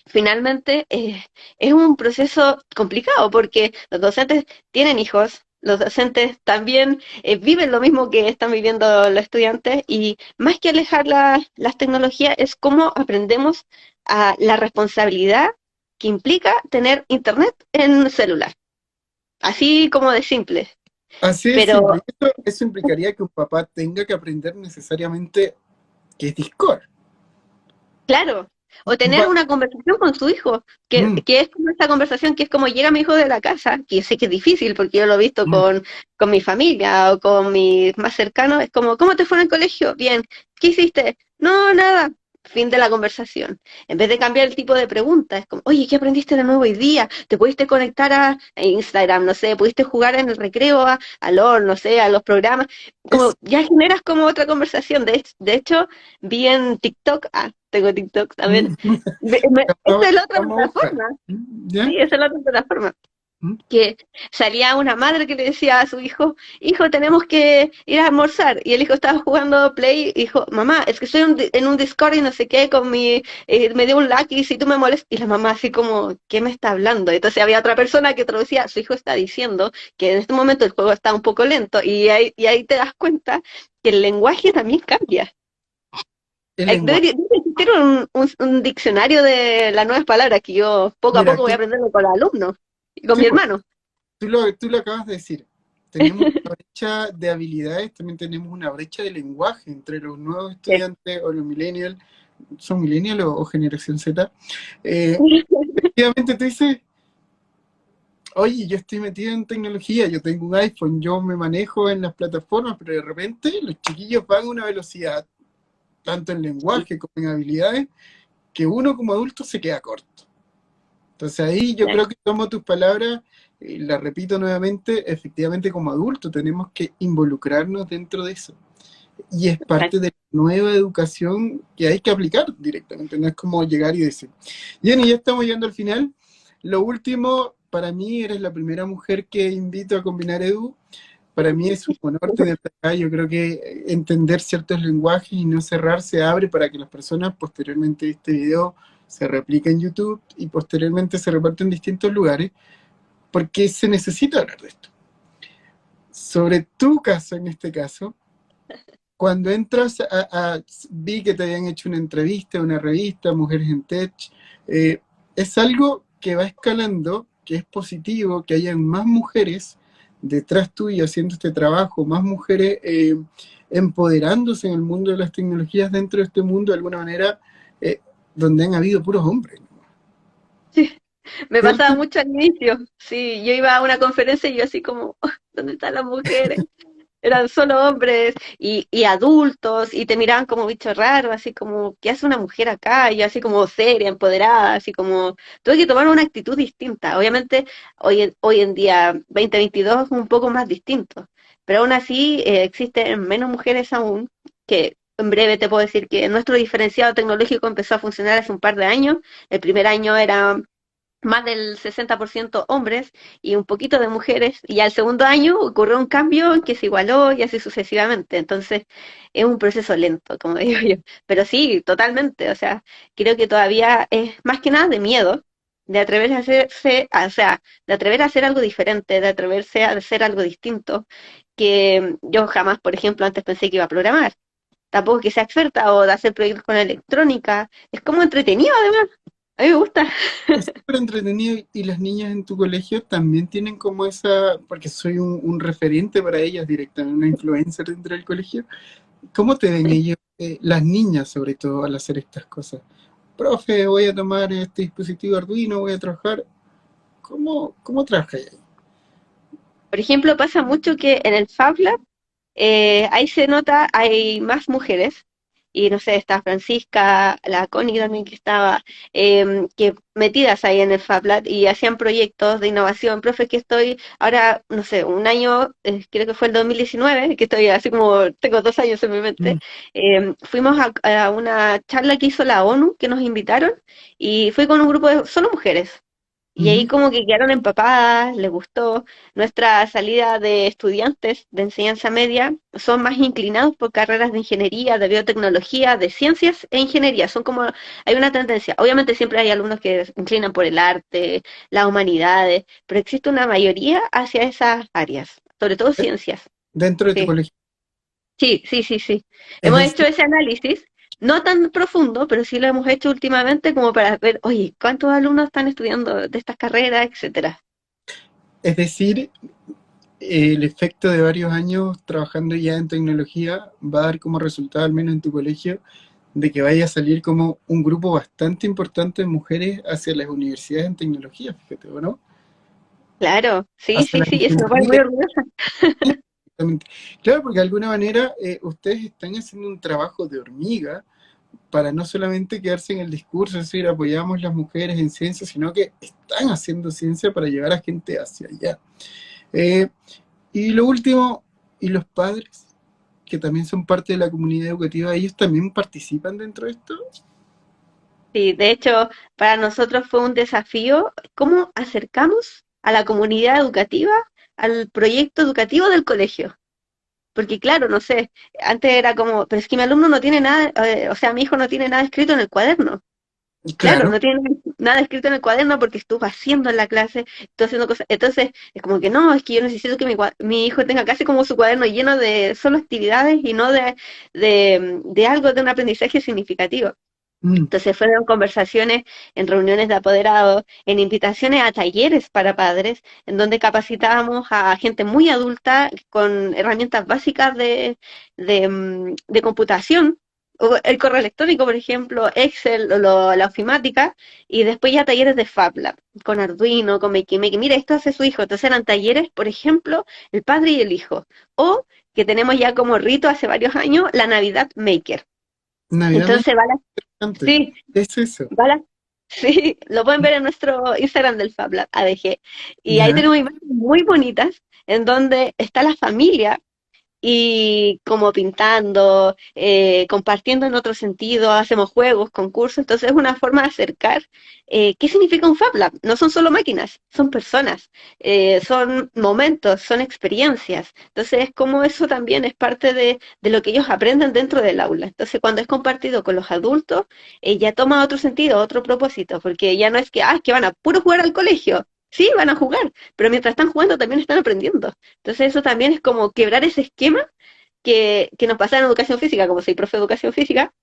A: finalmente es un proceso complicado porque los docentes tienen hijos, los docentes también viven lo mismo que están viviendo los estudiantes y más que alejar las tecnologías es cómo aprendemos a la responsabilidad que implica tener internet en celular, así como de simple.
B: Así de
A: Pero
B: simple. Eso implicaría que un papá tenga que aprender necesariamente que es Discord.
A: claro, o
B: Un
A: tener
B: pa-
A: una conversación con su hijo,
B: mm,
A: que es como esta conversación que es como llega mi hijo de la casa, que sé que es difícil porque yo lo he visto
B: mm.
A: con mi familia o con mis más cercanos, es como, ¿cómo te fue en el colegio? Bien, ¿qué hiciste? No, nada. Fin de la conversación. En vez de cambiar el tipo de pregunta, es como, oye, ¿qué aprendiste de nuevo hoy día? ¿Te pudiste conectar a Instagram? No sé, ¿pudiste jugar en el recreo a LOL? No sé, a los programas. Como
B: Es,
A: ya generas como otra conversación. De hecho, vi en TikTok, tengo TikTok también.
B: mm,
A: Esa es la otra
B: vamos a buscar.
A: plataforma.
B: ¿Ya?
A: Sí, esa es la otra plataforma.
B: ¿Mm?
A: que salía una madre que le decía a su hijo, hijo, tenemos que ir a almorzar. Y el hijo estaba jugando Play y dijo, mamá, es que estoy en un Discord y no sé qué, me dio un like si tú me molestas. Y la mamá así como, ¿qué me está hablando? Entonces había otra persona que traducía, su hijo está diciendo que en este momento el juego está un poco lento y ahí te das cuenta que el lenguaje también cambia.
B: El lenguaje.
A: Debería existir un diccionario de las nuevas palabras que yo poco a
B: Mira,
A: poco voy aprendiendo con los alumnos y con
B: sí,
A: mi
B: pues,
A: hermano.
B: tú lo acabas de decir. Tenemos una brecha de habilidades, también tenemos una brecha de lenguaje entre los nuevos estudiantes o los millennials. ¿Son millennials o generación Z? Efectivamente, tú dices, oye, yo estoy metido en tecnología, yo tengo un iPhone, yo me manejo en las plataformas, pero de repente los chiquillos van a una velocidad, tanto en lenguaje como en habilidades, que uno como adulto se queda corto. Entonces ahí yo creo que tomo tus palabras y las repito nuevamente, efectivamente como adultos tenemos que involucrarnos dentro de eso. Y es parte de la nueva educación que hay que aplicar directamente, no es como llegar y decir. Jenny, ya estamos llegando al final. Lo último, para mí eres la primera mujer que invito a combinar Edu. Para mí es un honor tenerte acá. Yo creo que entender ciertos lenguajes y no cerrarse abre para que las personas posteriormente de este video se replique en YouTube y posteriormente se reparte en distintos lugares, porque se necesita hablar de esto. Sobre tu caso, en este caso, cuando entras vi que te habían hecho una entrevista, una revista, Mujeres en Tech, eh, es algo que va escalando, que es positivo, que hayan más mujeres detrás tuyo haciendo este trabajo, más mujeres empoderándose en el mundo de las tecnologías dentro de este mundo de alguna manera, eh, donde han habido puros hombres.
A: Sí, me pasaba
B: ¿Cierto?
A: mucho al inicio. Sí, yo iba a una conferencia y yo así como, ¿dónde están las mujeres? Eran solo hombres y adultos y te miraban como bicho raro, así como, ¿qué hace una mujer acá? Y yo así como seria, empoderada, así como, tuve que tomar una actitud distinta. Obviamente, hoy en día, 2022, es un poco más distinto, pero aún así existen menos mujeres aún, que en breve te puedo decir que nuestro diferenciado tecnológico empezó a funcionar hace un par de años. El primer año era más del 60% hombres y un poquito de mujeres, y al segundo año ocurrió un cambio en que se igualó y así sucesivamente. Entonces, es un proceso lento, como digo yo. Pero sí, totalmente, o sea, creo que todavía es más que nada de miedo, de atreverse a hacerse, o sea, de atrever a hacer algo diferente, de atreverse a hacer algo distinto, que yo jamás, por ejemplo, antes pensé que iba a programar. Tampoco que sea experta o de hacer proyectos con electrónica. Es como entretenido, además. A mí me gusta.
B: Es súper entretenido y las niñas en tu colegio también tienen como esa, porque soy un referente para ellas directamente, una influencer dentro del colegio. ¿Cómo te ven ellos, las niñas sobre todo, al hacer estas cosas? Profe, voy a tomar este dispositivo Arduino, voy a trabajar. ¿Cómo trabajas ahí?
A: Por ejemplo, pasa mucho que en el Fab Lab, ahí se nota, hay más mujeres, y no sé, está Francisca, la Connie también que estaba, que metidas ahí en el Fab Lab y hacían proyectos de innovación. Profe, que estoy ahora, no sé, un año, creo que fue el 2019, que estoy así como, tengo 2 años en mi mente,
B: Mm.
A: fuimos a una charla que hizo la ONU, que nos invitaron, y fui con un grupo de solo mujeres. Y ahí
B: Ujú.
A: como que quedaron empapadas, les gustó. Nuestra salida de estudiantes de enseñanza media son más inclinados por carreras de ingeniería, de biotecnología, de ciencias e ingeniería. Son como, hay una tendencia. Obviamente siempre hay alumnos que se inclinan por el arte, las humanidades, pero existe una mayoría hacia esas áreas, sobre todo ciencias.
B: Dentro de tu
A: Sí.
B: colegio.
A: Sí, sí, sí, sí.
B: Es
A: Hemos hecho
B: decir,
A: ese análisis, no tan profundo, pero sí lo hemos hecho últimamente como para ver, oye, ¿cuántos alumnos están estudiando de estas carreras, etcétera?
B: es decir, el efecto de varios años trabajando ya en tecnología va a dar como resultado, al menos en tu colegio, de que vaya a salir como un grupo bastante importante de mujeres hacia las universidades en tecnología, fíjate, ¿o no?
A: Claro, sí,
B: Hacia
A: sí,
B: la
A: sí, eso me pone muy
B: ingeniería.
A: orgullosa.
B: Exactamente. Claro, porque de alguna manera ustedes están haciendo un trabajo de hormiga para no solamente quedarse en el discurso, es decir, apoyamos las mujeres en ciencia, sino que están haciendo ciencia para llevar a gente hacia allá. Eh, y lo último, y los padres, que también son parte de la comunidad educativa, ellos también participan dentro de esto.
A: Sí, de hecho, para nosotros fue un desafío cómo acercamos. a la comunidad educativa, al proyecto educativo del colegio. Porque claro, no sé, antes era como, pero es que mi alumno no tiene nada, o sea, mi hijo no tiene nada escrito en el cuaderno. Claro,
B: Claro.
A: no tiene nada escrito en el cuaderno porque estuvo haciendo en la clase, estuvo haciendo cosas. Entonces, es como que no, es que yo necesito que mi hijo tenga casi como su cuaderno lleno de solo actividades y no de algo, de un aprendizaje significativo.
B: Mm,
A: Entonces fueron conversaciones en reuniones de apoderados, en invitaciones a talleres para padres, en donde capacitábamos a gente muy adulta con herramientas básicas de computación, o el correo electrónico, por ejemplo, Excel, la ofimática, y después ya talleres de Fab Lab, con Arduino, con Makey Makey. Mira, esto hace su hijo. Entonces eran talleres, por ejemplo, el padre y el hijo. O que tenemos ya como rito hace varios años, la Navidad Maker.
B: Navidad me
A: Entonces va la,
B: encanta.
A: sí,
B: ¿Qué es eso?
A: ¿vale? Sí, lo pueden ver en nuestro Instagram del Fab Lab, ADG. Y ahí
B: Ya,
A: tenemos imágenes muy bonitas en donde está la familia y como pintando, compartiendo en otro sentido, hacemos juegos, concursos, entonces es una forma de acercar qué significa un Fab Lab. No son solo máquinas, son personas, son momentos, son experiencias. Entonces es como eso también es parte de lo que ellos aprenden dentro del aula. Entonces cuando es compartido con los adultos, ya toma otro sentido, otro propósito, porque ya no es que, es que van a puro jugar al colegio. Sí, van a jugar, pero mientras están jugando también están aprendiendo. Entonces eso también es como quebrar ese esquema que nos pasa en educación física, como soy profe de educación física,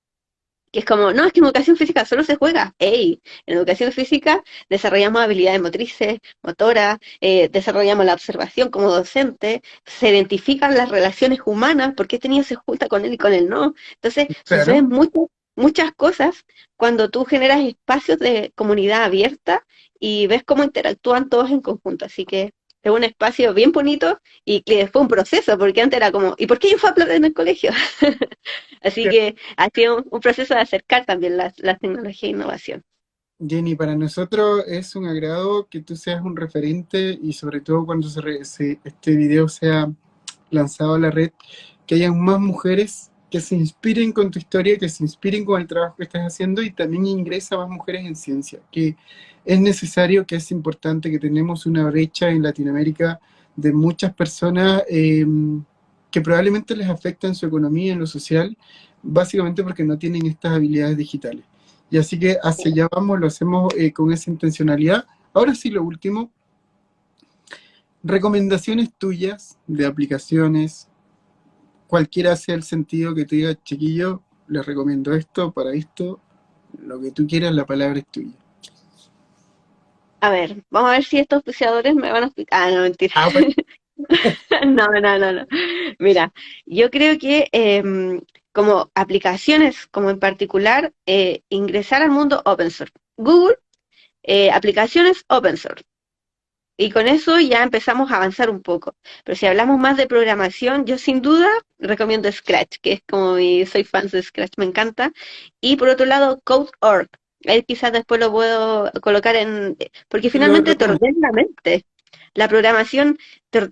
A: que es como, no, es que en educación física solo se juega. ¡Ey! En educación física desarrollamos habilidades motrices, motoras, desarrollamos la observación como docente, se identifican las relaciones humanas, porque este niño se junta con él y con él no. Entonces,
B: claro.
A: suceden muchas cosas cuando tú generas espacios de comunidad abierta y ves cómo interactúan todos en conjunto. Así que es un espacio bien bonito y que fue un proceso, porque antes era como, ¿y por qué yo fui a hablar en el colegio? Así que ha sido un proceso de acercar también la tecnología e innovación.
B: Jenny, para nosotros es un agrado que tú seas un referente y sobre todo cuando este video sea lanzado a la red, que hayan más mujeres que se inspiren con tu historia, que se inspiren con el trabajo que estás haciendo y también ingresa más mujeres en ciencia, que es necesario, que es importante, que tenemos una brecha en Latinoamérica de muchas personas que probablemente les afecta en su economía, en lo social, básicamente porque no tienen estas habilidades digitales. Y así que hacia allá vamos, lo hacemos con esa intencionalidad. Ahora sí, lo último, recomendaciones tuyas de aplicaciones, cualquiera sea el sentido que te diga, chiquillo, les recomiendo esto, para esto, lo que tú quieras, la palabra es tuya.
A: A ver, vamos a ver si estos auspiciadores me van a explicar. Ah, no, mentira.
B: Ah, pues,
A: No, no, no, no. Mira, yo creo que como aplicaciones, como en particular, ingresar al mundo open source. Google, aplicaciones open source. Y con eso ya empezamos a avanzar un poco. Pero si hablamos más de programación, yo sin duda recomiendo Scratch, que es como soy fan de Scratch, me encanta. Y por otro lado, Code.org. Ahí quizás después lo puedo colocar porque
B: lo
A: finalmente te
B: recomiendo.
A: ordena la mente. La programación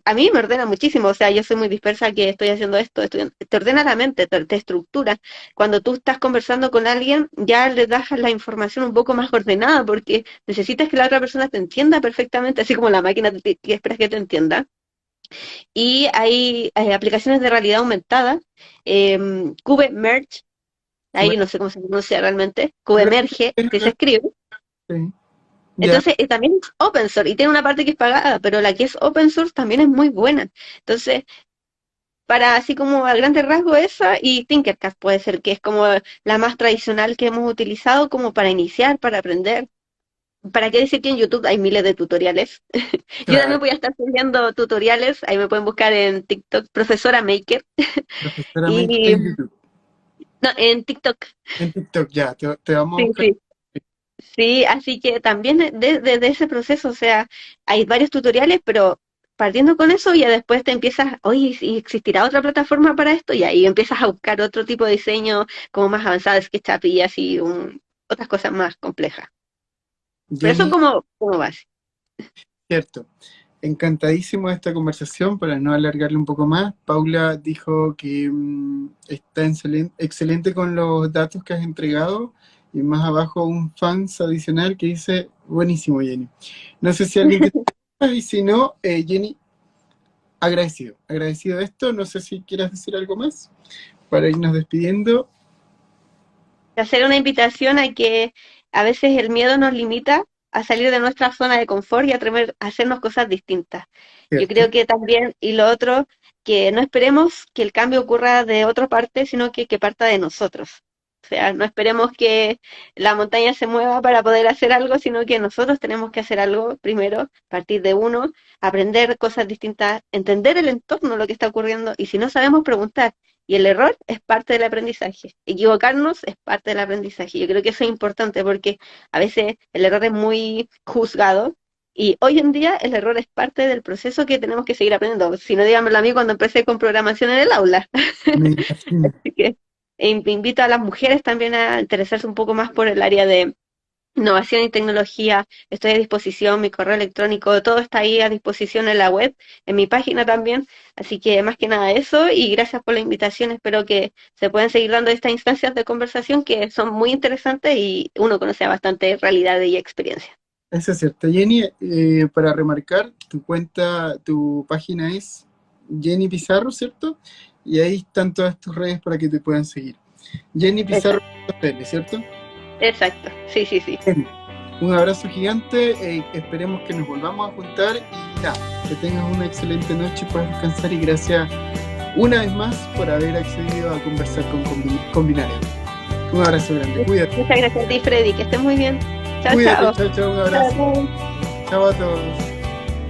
A: a mí me ordena muchísimo, o sea, yo soy muy dispersa que estoy haciendo esto, te ordena la mente, te estructura. Cuando tú estás conversando con alguien, ya le das la información un poco más ordenada, porque necesitas que la otra persona te entienda perfectamente, así como la máquina que esperas que te entienda. Y hay aplicaciones de realidad aumentada, Cube Merge, ahí no sé cómo se pronuncia realmente, Cube Merge, que se escribe.
B: Sí. Ya,
A: Entonces, también es open source y tiene una parte que es pagada, pero la que es open source también es muy buena. Entonces, para así como a grandes rasgos esa y Tinkercad puede ser que es como la más tradicional que hemos utilizado como para iniciar, para aprender. ¿Para qué decir que en YouTube hay miles de tutoriales? Yo
B: claro,
A: también voy a estar subiendo tutoriales, ahí me pueden buscar en TikTok, profesora Maker,
B: profesora Maker
A: y
B: en YouTube.
A: no, en TikTok,
B: En TikTok, ya, te vamos a
A: sí,
B: buscar.
A: sí. Sí, así que también de ese proceso, o sea, hay varios tutoriales, pero partiendo con eso ya después te empiezas, oye, ¿y existirá otra plataforma para esto? Y ahí empiezas a buscar otro tipo de diseño como más avanzado, SketchUp y así, otras cosas más complejas. Pero eso
B: Jenny,
A: como base.
B: cierto. Encantadísimo de esta conversación, para no alargarle un poco más. Paula dijo que está excelente con los datos que has entregado y más abajo un fans adicional que dice, buenísimo Jenny. No sé si alguien Y si no, Jenny, agradecido de esto. No sé si quieras decir algo más para irnos despidiendo.
A: Hacer una invitación a que a veces el miedo nos limita a salir de nuestra zona de confort y atrever a hacernos cosas distintas. Yo
B: ¿Cierto?
A: creo que también, y lo otro, que no esperemos que el cambio ocurra de otra parte, sino que parta de nosotros. O sea, no esperemos que la montaña se mueva para poder hacer algo, sino que nosotros tenemos que hacer algo primero, partir de uno, aprender cosas distintas, entender el entorno, lo que está ocurriendo, y si no sabemos preguntar. Y el error es parte del aprendizaje. Equivocarnos es parte del aprendizaje. Yo creo que eso es importante porque a veces el error es muy juzgado y hoy en día el error es parte del proceso que tenemos que seguir aprendiendo. Si no, díganmelo a mí cuando empecé con programación en el aula.
B: Me imagino.
A: Así que invito a las mujeres también a interesarse un poco más por el área de innovación y tecnología. Estoy a disposición, mi correo electrónico, todo está ahí a disposición en la web, en mi página también. Así que más que nada eso y gracias por la invitación. Espero que se puedan seguir dando estas instancias de conversación que son muy interesantes y uno conoce bastante realidades y experiencias.
B: Eso es cierto. Jenny, para remarcar, tu página es Jenny Pizarro, ¿cierto? Y ahí están todas tus redes para que te puedan seguir. Jenny Pizarro, ¿cierto?
A: Exacto, sí, sí, sí.
B: Un abrazo gigante, esperemos que nos volvamos a juntar y nada, que tengas una excelente noche, puedas descansar y gracias una vez más por haber accedido a conversar con Binario. Un abrazo grande, cuídate.
A: Muchas gracias a ti, Freddy, que estés muy bien. Chao,
B: Cuídate,
A: chao.
B: chao, chao, un abrazo.
A: Chao.
B: Chao a todos.